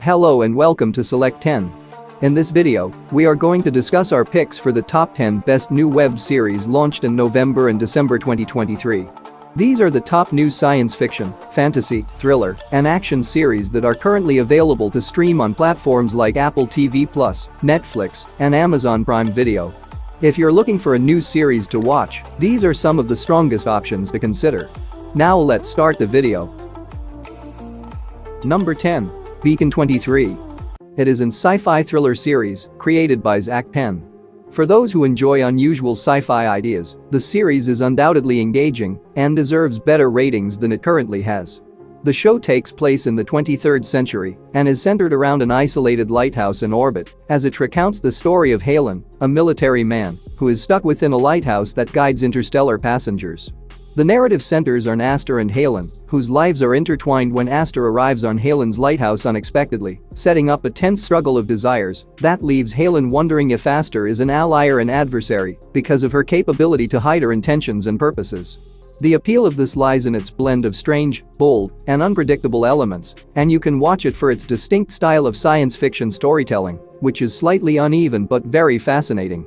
Hello and welcome to Select 10. In this video, we are going to discuss our picks for the top 10 best new web series launched in November and December 2023. These are the top new science fiction, fantasy, thriller, and action series that are currently available to stream on platforms like Apple TV+, Netflix, and Amazon Prime Video. If you're looking for a new series to watch, these are some of the strongest options to consider. Now let's start the video. Number 10. Beacon 23. It is an sci-fi thriller series created by Zach Penn. For those who enjoy unusual sci-fi ideas, the series is undoubtedly engaging and deserves better ratings than it currently has. The show takes place in the 23rd century and is centered around an isolated lighthouse in orbit as it recounts the story of Halen, a military man who is stuck within a lighthouse that guides interstellar passengers. The narrative centers on Aster and Halen, whose lives are intertwined when Aster arrives on Halen's lighthouse unexpectedly, setting up a tense struggle of desires that leaves Halen wondering if Aster is an ally or an adversary because of her capability to hide her intentions and purposes. The appeal of this lies in its blend of strange, bold, and unpredictable elements, and you can watch it for its distinct style of science fiction storytelling, which is slightly uneven but very fascinating.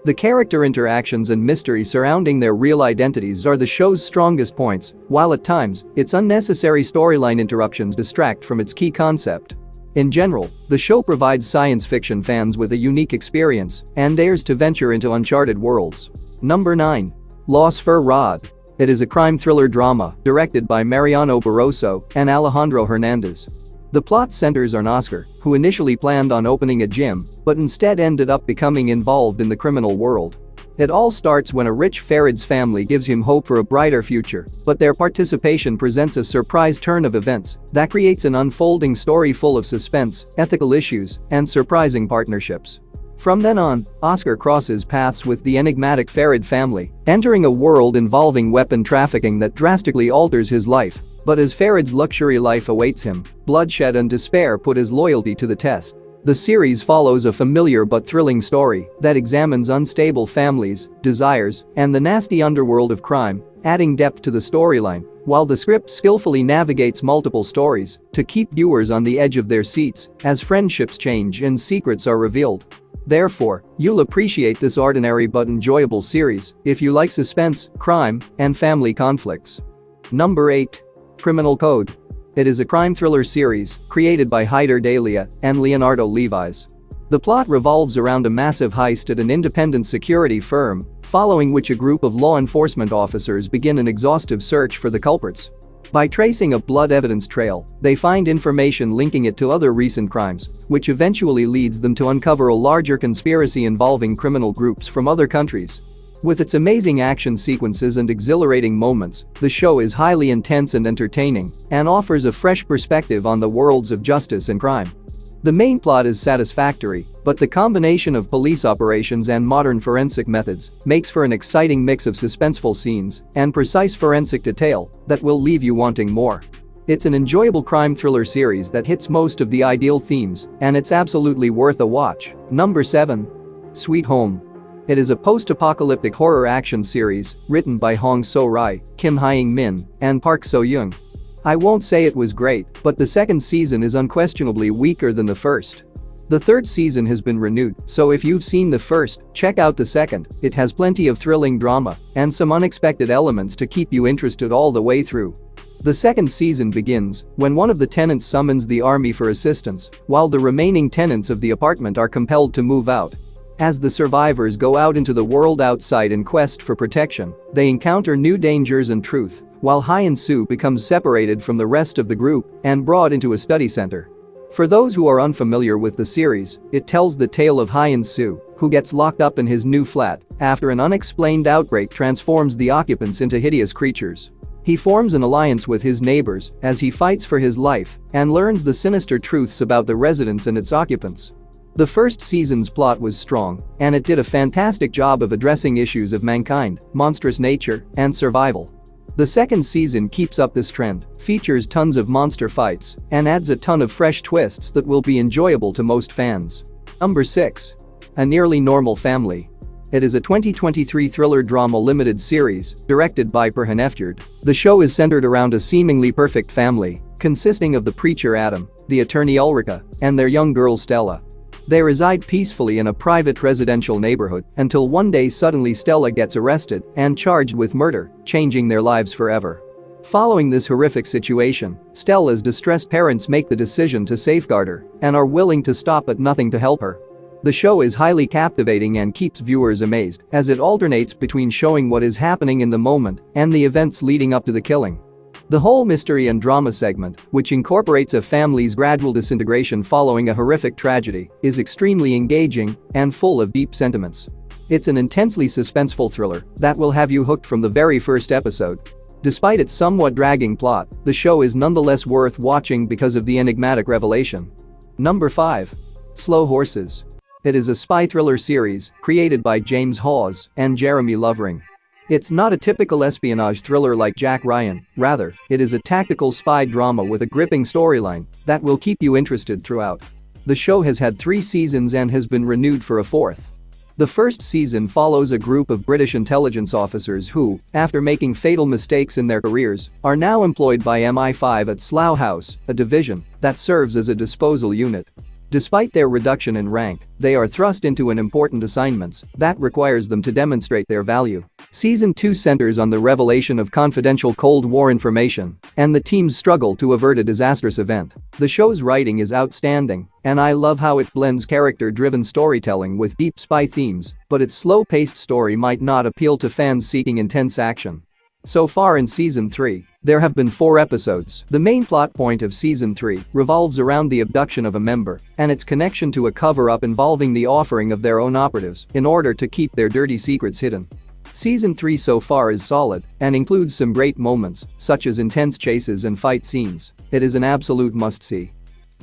The character interactions and mystery surrounding their real identities are the show's strongest points, while at times, its unnecessary storyline interruptions distract from its key concept. In general, the show provides science fiction fans with a unique experience and dares to venture into uncharted worlds. Number 9. Los Fur Rod. It is a crime thriller drama directed by Mariano Barroso and Alejandro Hernandez. The plot centers on Oscar, who initially planned on opening a gym, but instead ended up becoming involved in the criminal world. It all starts when a rich Farad's family gives him hope for a brighter future, but their participation presents a surprise turn of events that creates an unfolding story full of suspense, ethical issues, and surprising partnerships. From then on, Oscar crosses paths with the enigmatic Farad family, entering a world involving weapon trafficking that drastically alters his life. But as Farad's luxury life awaits him, bloodshed and despair put his loyalty to the test. The series follows a familiar but thrilling story that examines unstable families, desires, and the nasty underworld of crime, adding depth to the storyline, while the script skillfully navigates multiple stories to keep viewers on the edge of their seats as friendships change and secrets are revealed. Therefore, you'll appreciate this ordinary but enjoyable series if you like suspense, crime, and family conflicts. Number 8. Criminal Code. It is a crime thriller series created by Hyder Dalia and Leonardo Levis. The plot revolves around a massive heist at an independent security firm, following which a group of law enforcement officers begin an exhaustive search for the culprits. By tracing a blood evidence trail, they find information linking it to other recent crimes, which eventually leads them to uncover a larger conspiracy involving criminal groups from other countries. With its amazing action sequences and exhilarating moments, the show is highly intense and entertaining and offers a fresh perspective on the worlds of justice and crime. The main plot is satisfactory, but the combination of police operations and modern forensic methods makes for an exciting mix of suspenseful scenes and precise forensic detail that will leave you wanting more. It's an enjoyable crime thriller series that hits most of the ideal themes, and it's absolutely worth a watch. Number 7. Sweet Home. It is a post-apocalyptic horror action series written by Hong So-rai, Kim Hyung-min, and Park So-young. I won't say it was great, but the second season is unquestionably weaker than the first. The third season has been renewed, so if you've seen the first, check out the second. It has plenty of thrilling drama and some unexpected elements to keep you interested all the way through. The second season begins when one of the tenants summons the army for assistance, while the remaining tenants of the apartment are compelled to move out. As the survivors go out into the world outside in quest for protection, they encounter new dangers and truth, while Hyun-soo becomes separated from the rest of the group and brought into a study center. For those who are unfamiliar with the series, it tells the tale of Hyun-soo, who gets locked up in his new flat after an unexplained outbreak transforms the occupants into hideous creatures. He forms an alliance with his neighbors as he fights for his life and learns the sinister truths about the residence and its occupants. The first season's plot was strong, and it did a fantastic job of addressing issues of mankind, monstrous nature, and survival. The second season keeps up this trend, features tons of monster fights, and adds a ton of fresh twists that will be enjoyable to most fans. Number 6. A Nearly Normal Family. It is a 2023 thriller drama limited series directed by Perhan Efjord. The show is centered around a seemingly perfect family consisting of the preacher Adam, the attorney Ulrika, and their young girl Stella. They reside peacefully in a private residential neighborhood until one day suddenly Stella gets arrested and charged with murder, changing their lives forever. Following this horrific situation, Stella's distressed parents make the decision to safeguard her and are willing to stop at nothing to help her. The show is highly captivating and keeps viewers amazed as it alternates between showing what is happening in the moment and the events leading up to the killing. The whole mystery and drama segment, which incorporates a family's gradual disintegration following a horrific tragedy, is extremely engaging and full of deep sentiments. It's an intensely suspenseful thriller that will have you hooked from the very first episode. Despite its somewhat dragging plot, the show is nonetheless worth watching because of the enigmatic revelation. Number 5. Slow Horses. It is a spy thriller series created by James Hawes and Jeremy Lovering. It's not a typical espionage thriller like Jack Ryan, rather, it is a tactical spy drama with a gripping storyline that will keep you interested throughout. The show has had 3 seasons and has been renewed for a 4th. The first season follows a group of British intelligence officers who, after making fatal mistakes in their careers, are now employed by MI5 at Slough House, a division that serves as a disposal unit. Despite their reduction in rank, they are thrust into an important assignments that requires them to demonstrate their value. Season 2 centers on the revelation of confidential Cold War information and the team's struggle to avert a disastrous event. The show's writing is outstanding, and I love how it blends character-driven storytelling with deep spy themes, but its slow-paced story might not appeal to fans seeking intense action. So far in Season 3, there have been 4 episodes. The main plot point of Season 3 revolves around the abduction of a member and its connection to a cover-up involving the offering of their own operatives in order to keep their dirty secrets hidden. Season 3 so far is solid and includes some great moments, such as intense chases and fight scenes. It is an absolute must-see.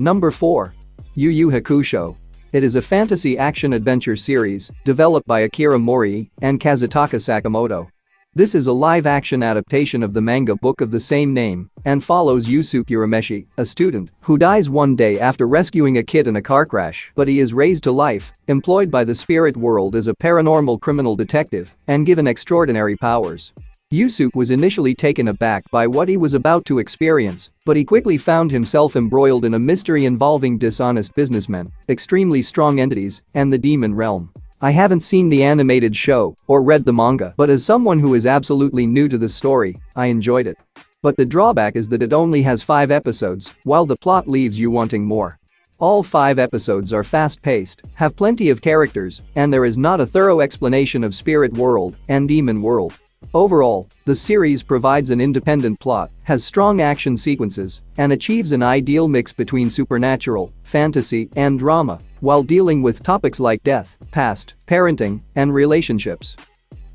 Number 4. Yu Yu Hakusho. It is a fantasy action-adventure series developed by Akira Mori and Kazutaka Sakamoto. This is a live-action adaptation of the manga book of the same name and follows Yusuke Urameshi, a student who dies one day after rescuing a kid in a car crash, but he is raised to life, employed by the spirit world as a paranormal criminal detective, and given extraordinary powers. Yusuke was initially taken aback by what he was about to experience, but he quickly found himself embroiled in a mystery involving dishonest businessmen, extremely strong entities, and the demon realm. I haven't seen the animated show or read the manga, but as someone who is absolutely new to the story, I enjoyed it. But the drawback is that it only has 5 episodes, while the plot leaves you wanting more. All 5 episodes are fast-paced, have plenty of characters, and there is not a thorough explanation of spirit world and demon world. Overall, the series provides an independent plot, has strong action sequences, and achieves an ideal mix between supernatural, fantasy, and drama, while dealing with topics like death, past, parenting, and relationships.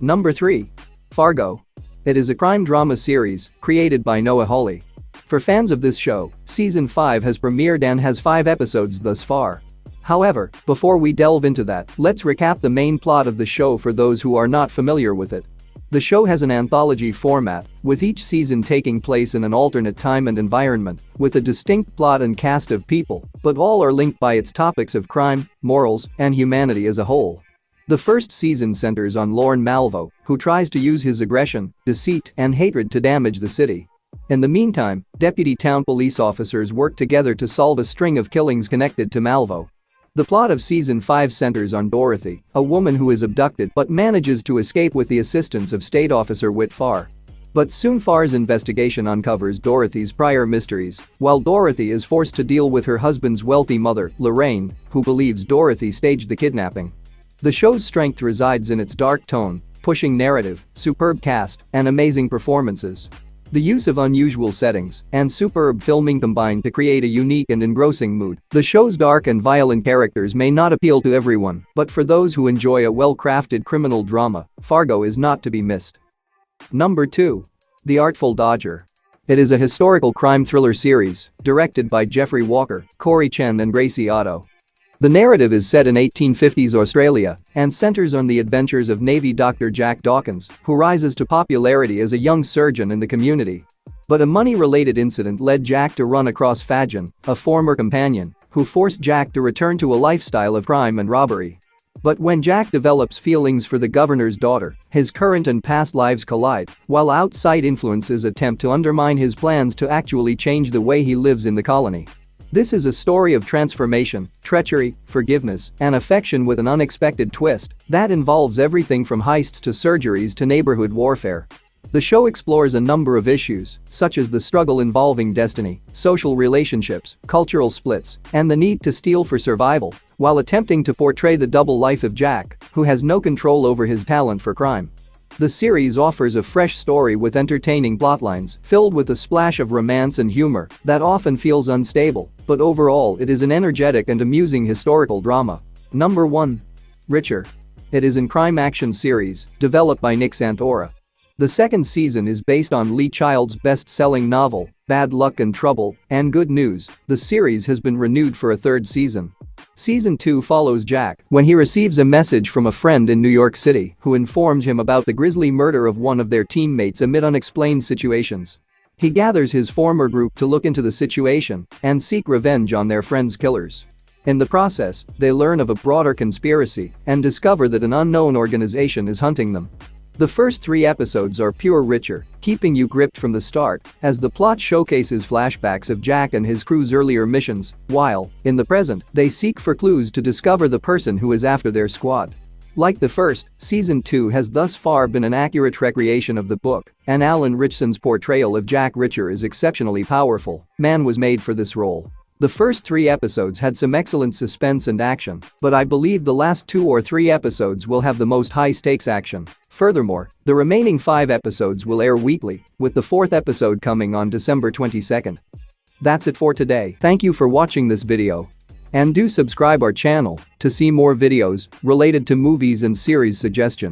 Number 3. Fargo. It is a crime drama series created by Noah Hawley. For fans of this show, Season 5 has premiered and has 5 episodes thus far. However, before we delve into that, let's recap the main plot of the show for those who are not familiar with it. The show has an anthology format, with each season taking place in an alternate time and environment, with a distinct plot and cast of people, but all are linked by its topics of crime, morals, and humanity as a whole. The first season centers on Lorne Malvo, who tries to use his aggression, deceit, and hatred to damage the city. In the meantime, deputy town police officers work together to solve a string of killings connected to Malvo. The plot of Season 5 centers on Dorothy, a woman who is abducted but manages to escape with the assistance of State Officer Whit Farr. But soon Farr's investigation uncovers Dorothy's prior mysteries, while Dorothy is forced to deal with her husband's wealthy mother, Lorraine, who believes Dorothy staged the kidnapping. The show's strength resides in its dark tone, pushing narrative, superb cast, and amazing performances. The use of unusual settings and superb filming combine to create a unique and engrossing mood. The show's dark and violent characters may not appeal to everyone, but for those who enjoy a well-crafted criminal drama, Fargo is not to be missed. Number 2. The Artful Dodger. It is a historical crime thriller series directed by Jeffrey Walker, Corey Chen, and Gracie Otto. The narrative is set in 1850s Australia and centers on the adventures of Navy Dr. Jack Dawkins, who rises to popularity as a young surgeon in the community. But a money-related incident led Jack to run across Fajan, a former companion, who forced Jack to return to a lifestyle of crime and robbery. But when Jack develops feelings for the governor's daughter, his current and past lives collide, while outside influences attempt to undermine his plans to actually change the way he lives in the colony. This is a story of transformation, treachery, forgiveness, and affection with an unexpected twist that involves everything from heists to surgeries to neighborhood warfare. The show explores a number of issues, such as the struggle involving destiny, social relationships, cultural splits, and the need to steal for survival, while attempting to portray the double life of Jack, who has no control over his talent for crime. The series offers a fresh story with entertaining plotlines, filled with a splash of romance and humor that often feels unstable, but overall it is an energetic and amusing historical drama. Number 1. Richer. It is a crime action series, developed by Nick Santora. The second season is based on Lee Child's best-selling novel, Bad Luck and Trouble, and good news, the series has been renewed for a third season. Season 2 follows Jack when he receives a message from a friend in New York City who informs him about the grisly murder of one of their teammates amid unexplained situations. He gathers his former group to look into the situation and seek revenge on their friend's killers. In the process, they learn of a broader conspiracy and discover that an unknown organization is hunting them. The first 3 episodes are pure Richer, keeping you gripped from the start, as the plot showcases flashbacks of Jack and his crew's earlier missions, while, in the present, they seek for clues to discover the person who is after their squad. Like the first, Season 2 has thus far been an accurate recreation of the book, and Alan Ritchson's portrayal of Jack Richer is exceptionally powerful. Man was made for this role. The first 3 episodes had some excellent suspense and action, but I believe the last 2 or 3 episodes will have the most high-stakes action. Furthermore, the remaining 5 episodes will air weekly, with the 4th episode coming on December 22nd. That's it for today. Thank you for watching this video. And do subscribe our channel to see more videos related to movies and series suggestions.